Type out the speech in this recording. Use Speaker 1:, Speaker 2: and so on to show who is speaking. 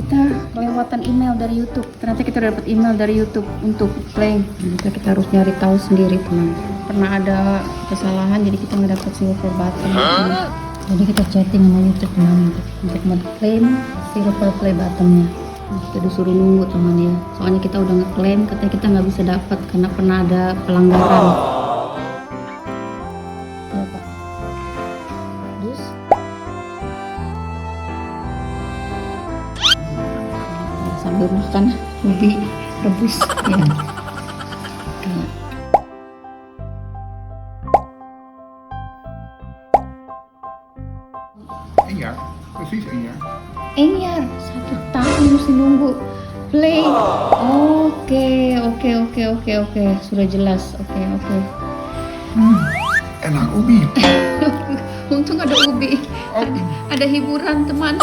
Speaker 1: kita kelewatan email dari YouTube. Ternyata kita dapat email dari YouTube untuk claim. Kita harus nyari tahu sendiri teman. Pernah ada kesalahan jadi kita nggak dapat silver button. Jadi kita chatting sama YouTube teman untuk mengklaim silver play buttonnya. Kita disuruh nunggu teman ya. Soalnya kita udah ngeklaim, katanya kita nggak bisa dapat karena pernah ada pelanggaran. Ya Pak. Terus sambil makan ubi rebus ya.
Speaker 2: Iya, precies 1 jaar.
Speaker 1: Enyar 1 tahun mesti nunggu play. Oke, sudah jelas. Oke.
Speaker 2: Enak ubi.
Speaker 1: Untung ada ubi.
Speaker 2: Oh.
Speaker 1: Ada hiburan teman.